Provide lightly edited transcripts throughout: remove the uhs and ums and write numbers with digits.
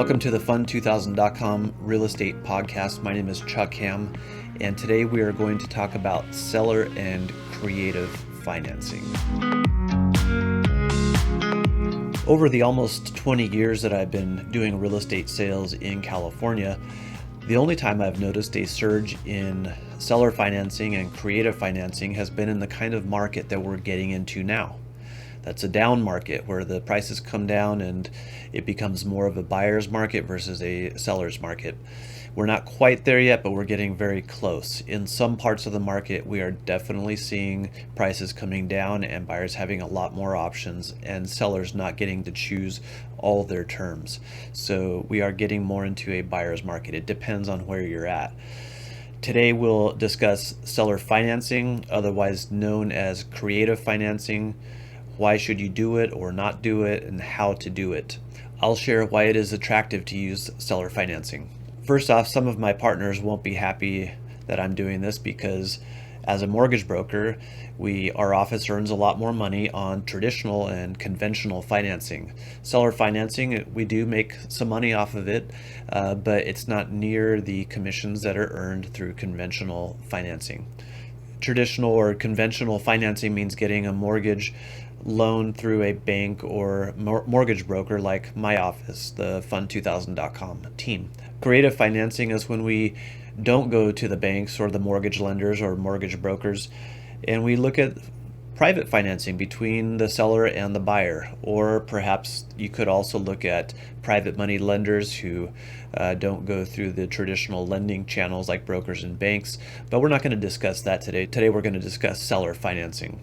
Welcome to the Fund2000.com Real Estate Podcast. My name is Chuck Ham, and today we are going to talk about seller and creative financing. Over the almost 20 years that I've been doing real estate sales in California, the only time I've noticed a surge in seller financing and creative financing has been in the kind of market that we're getting into now. That's a down market where the prices come down and it becomes more of a buyer's market versus a seller's market. We're not quite there yet, but we're getting very close. In some parts of the market, we are definitely seeing prices coming down and buyers having a lot more options and sellers not getting to choose all their terms. So we are getting more into a buyer's market. It depends on where you're at. Today we'll discuss seller financing, otherwise known as creative financing. Why should you do it or not do it, and how to do it. I'll share why it is attractive to use seller financing. First off, some of my partners won't be happy that I'm doing this because as a mortgage broker, our office earns a lot more money on traditional and conventional financing. Seller financing, we do make some money off of it, but it's not near the commissions that are earned through conventional financing. Traditional or conventional financing means getting a mortgage loan through a bank or mortgage broker like my office, the Fund2000.com team. Creative financing is when we don't go to the banks or the mortgage lenders or mortgage brokers, and we look at private financing between the seller and the buyer. Or perhaps you could also look at private money lenders who don't go through the traditional lending channels like brokers and banks, but we're not going to discuss that today. Today we're going to discuss seller financing.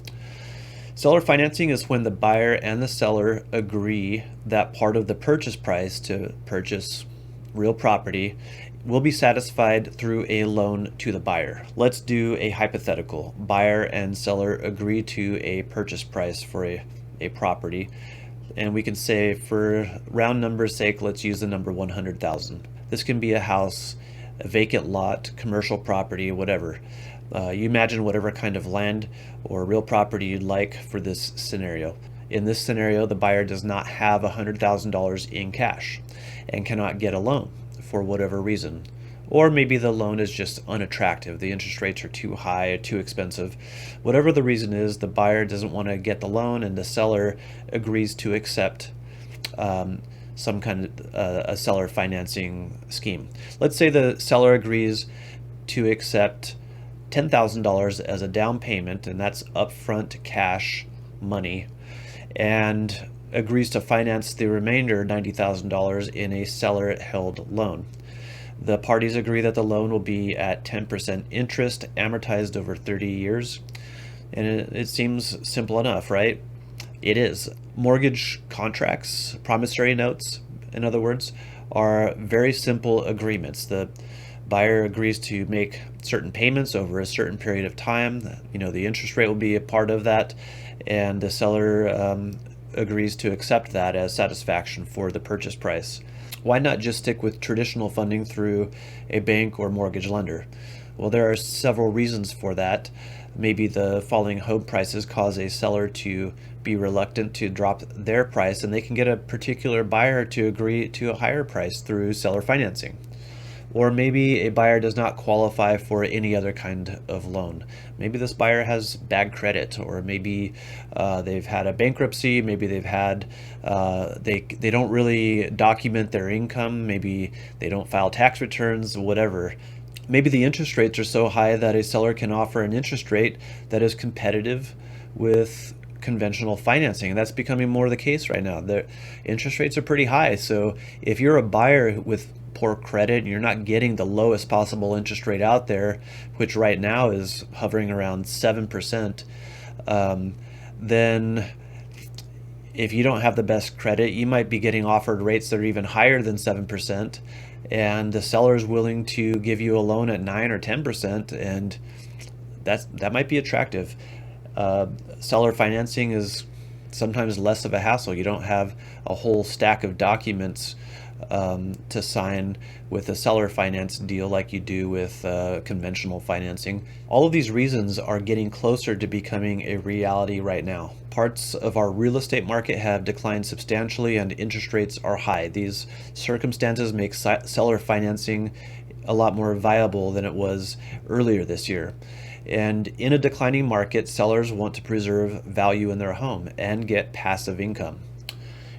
Seller financing is when the buyer and the seller agree that part of the purchase price to purchase real property will be satisfied through a loan to the buyer. Let's do a hypothetical. Buyer and seller agree to a purchase price for a property, and we can say, for round numbers sake, let's use the number 100,000. This can be a house, a vacant lot, commercial property, whatever. You imagine whatever kind of land or real property you'd like for this scenario. In this scenario, the buyer does not have $100,000 in cash and cannot get a loan for whatever reason. Or maybe the loan is just unattractive. The interest rates are too high, too expensive. Whatever the reason is, the buyer doesn't want to get the loan and the seller agrees to accept some kind of a seller financing scheme. Let's say the seller agrees to accept $10,000 as a down payment, and that's upfront cash money, and agrees to finance the remainder $90,000 in a seller-held loan. The parties agree that the loan will be at 10% interest amortized over 30 years, and it seems simple enough, right? It is. Mortgage contracts, promissory notes, in other words, are very simple agreements. The buyer agrees to make certain payments over a certain period of time. The interest rate will be a part of that, and the seller agrees to accept that as satisfaction for the purchase price. Why not just stick with traditional funding through a bank or mortgage lender? Well, there are several reasons for that. Maybe the falling home prices cause a seller to be reluctant to drop their price, and they can get a particular buyer to agree to a higher price through seller financing. Or maybe a buyer does not qualify for any other kind of loan. Maybe this buyer has bad credit, or maybe they've had a bankruptcy. Maybe they've had they don't really document their income. Maybe they don't file tax returns, whatever. Maybe the interest rates are so high that a seller can offer an interest rate that is competitive with conventional financing, and that's becoming more the case right now. The interest rates are pretty high, so if you're a buyer with poor credit and you're not getting the lowest possible interest rate out there, which right now is hovering around 7%, then if you don't have the best credit, you might be getting offered rates that are even higher than 7%, and the seller is willing to give you a loan at 9 or 10%, and that might be attractive. Seller financing is sometimes less of a hassle. You don't have a whole stack of documents to sign with a seller finance deal like you do with conventional financing. All of these reasons are getting closer to becoming a reality right now. parts of our real estate market have declined substantially and interest rates are high. These circumstances make seller financing a lot more viable than it was earlier this year. And in a declining market, sellers want to preserve value in their home and get passive income.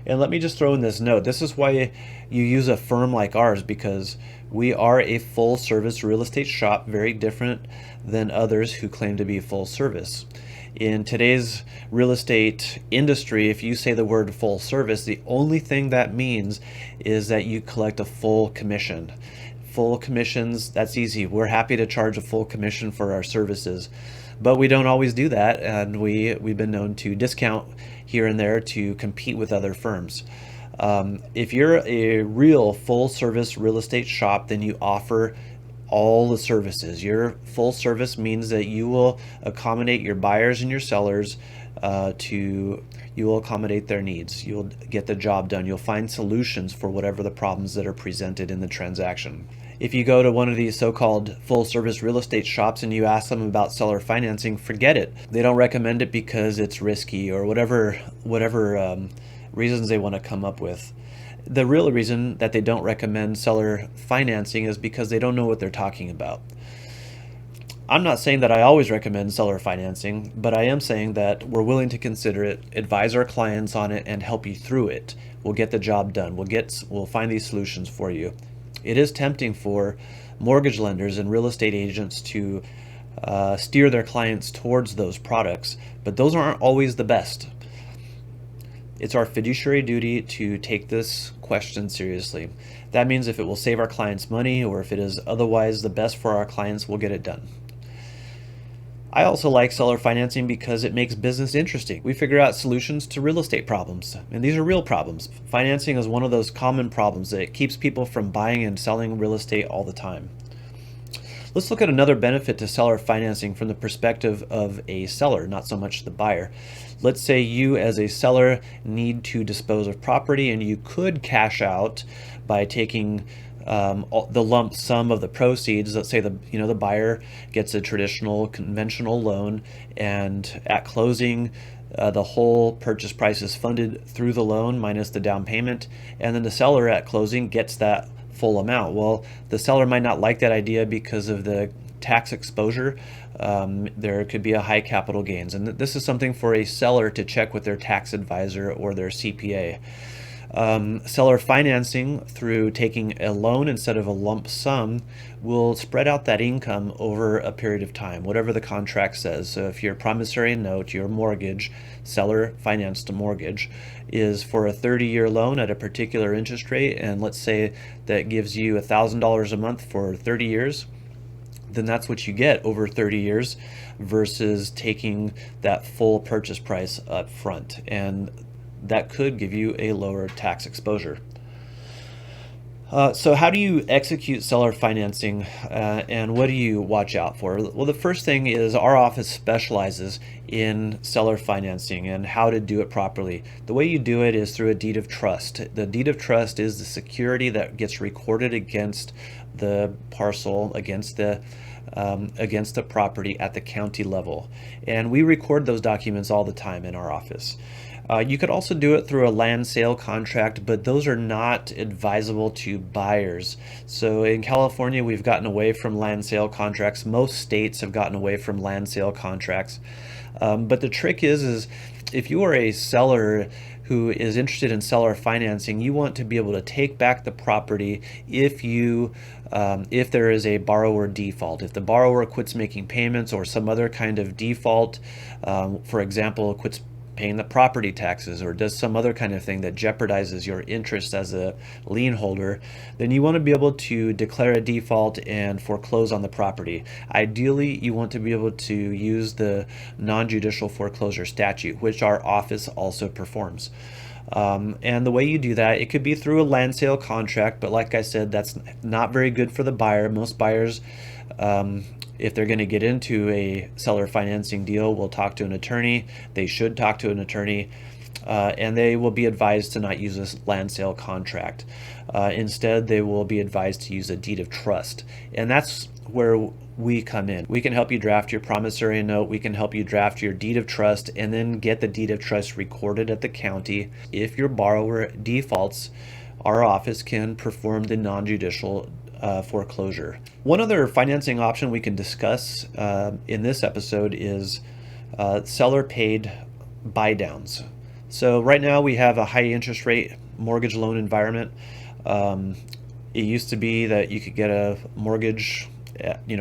And let me just throw in this note. This is why you use a firm like ours, because we are a full service real estate shop, very different than others who claim to be full service. In today's real estate industry, if you say the word full service, the only thing that means is that you collect a full commission. Full commissions, that's easy. We're happy to charge a full commission for our services, but we don't always do that, and we've been known to discount here and there to compete with other firms. If you're a real full service real estate shop, then you offer all the services. Your full service means that you will accommodate your buyers and your sellers. You will accommodate their needs. You'll get the job done. You'll find solutions for whatever the problems that are presented in the transaction. If you go to one of these so-called full-service real estate shops and you ask them about seller financing, forget it. They don't recommend it because it's risky or whatever reasons they want to come up with. The real reason that they don't recommend seller financing is because they don't know what they're talking about. I'm not saying that I always recommend seller financing, but I am saying that we're willing to consider it, advise our clients on it, and help you through it. We'll get the job done. We'll find these solutions for you. It is tempting for mortgage lenders and real estate agents to steer their clients towards those products, but those aren't always the best. It's our fiduciary duty to take this question seriously. That means if it will save our clients money or if it is otherwise the best for our clients, we'll get it done. I also like seller financing because it makes business interesting. We figure out solutions to real estate problems, and these are real problems. Financing is one of those common problems that keeps people from buying and selling real estate all the time. Let's look at another benefit to seller financing from the perspective of a seller, not so much the buyer. Let's say you as a seller need to dispose of property and you could cash out by taking the lump sum of the proceeds. Let's say the buyer gets a traditional conventional loan, and at closing the whole purchase price is funded through the loan minus the down payment, and then the seller at closing gets that full amount. Well, the seller might not like that idea because of the tax exposure. There could be a high capital gains, and this is something for a seller to check with their tax advisor or their CPA. Seller financing through taking a loan instead of a lump sum will spread out that income over a period of time, whatever the contract says. So if your promissory note, your mortgage, seller financed mortgage, is for a 30-year loan at a particular interest rate, and let's say that gives you $1,000 a month for 30 years, then that's what you get over 30 years versus taking that full purchase price up front. And that could give you a lower tax exposure. So how do you execute seller financing and what do you watch out for? Well, the first thing is our office specializes in seller financing and how to do it properly. The way you do it is through a deed of trust. The deed of trust is the security that gets recorded against the parcel, against the property at the county level. And we record those documents all the time in our office. You could also do it through a land sale contract, but those are not advisable to buyers. So in California, we've gotten away from land sale contracts. Most states have gotten away from land sale contracts. But the trick is if you are a seller who is interested in seller financing, you want to be able to take back the property if there is a borrower default. If the borrower quits making payments or some other kind of default, for example, quits paying the property taxes or does some other kind of thing that jeopardizes your interest as a lien holder, then you want to be able to declare a default and foreclose on the property. Ideally, you want to be able to use the non-judicial foreclosure statute, which our office also performs. And the way you do that, it could be through a land sale contract, but like I said, that's not very good for the buyer. Most buyers, if they're going to get into a seller financing deal, will talk to an attorney. They should talk to an attorney, and they will be advised to not use this land sale contract. Instead, they will be advised to use a deed of trust. And that's where we come in. We can help you draft your promissory note. We can help you draft your deed of trust and then get the deed of trust recorded at the county. If your borrower defaults, our office can perform the non-judicial foreclosure. One other financing option we can discuss in this episode is seller paid buy downs. So right now we have a high interest rate mortgage loan environment. It used to be that you could get a mortgage,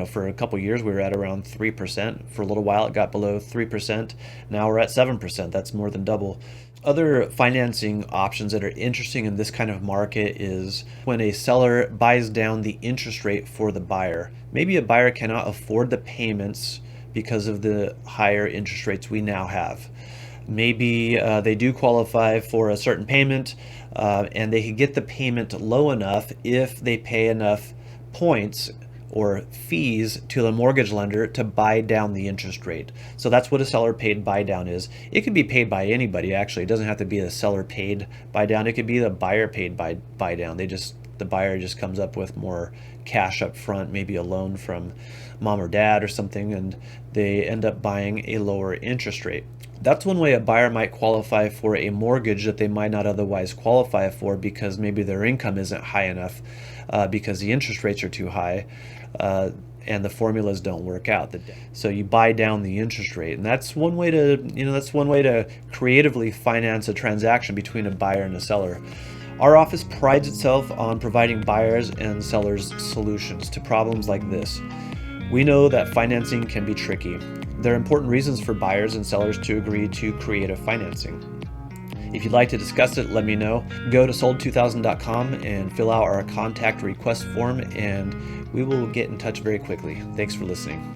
for a couple years we were at around 3%. For a little while it got below 3%. Now we're at 7%. That's more than double. Other financing options that are interesting in this kind of market is when a seller buys down the interest rate for the buyer. Maybe a buyer cannot afford the payments because of the higher interest rates we now have. Maybe they do qualify for a certain payment, and they can get the payment low enough if they pay enough points or fees to the mortgage lender to buy down the interest rate. So that's what a seller paid buy down is. It can be paid by anybody, actually. It doesn't have to be the seller paid buy down. It could be the buyer paid buy down. The buyer just comes up with more cash up front, maybe a loan from mom or dad or something, and they end up buying a lower interest rate. That's one way a buyer might qualify for a mortgage that they might not otherwise qualify for because maybe their income isn't high enough because the interest rates are too high and the formulas don't work out. So you buy down the interest rate, and that's one way to creatively finance a transaction between a buyer and a seller. Our office prides itself on providing buyers and sellers solutions to problems like this. We know that financing can be tricky. There are important reasons for buyers and sellers to agree to creative financing. If you'd like to discuss it, let me know. Go to sold2000.com and fill out our contact request form, and we will get in touch very quickly. Thanks for listening.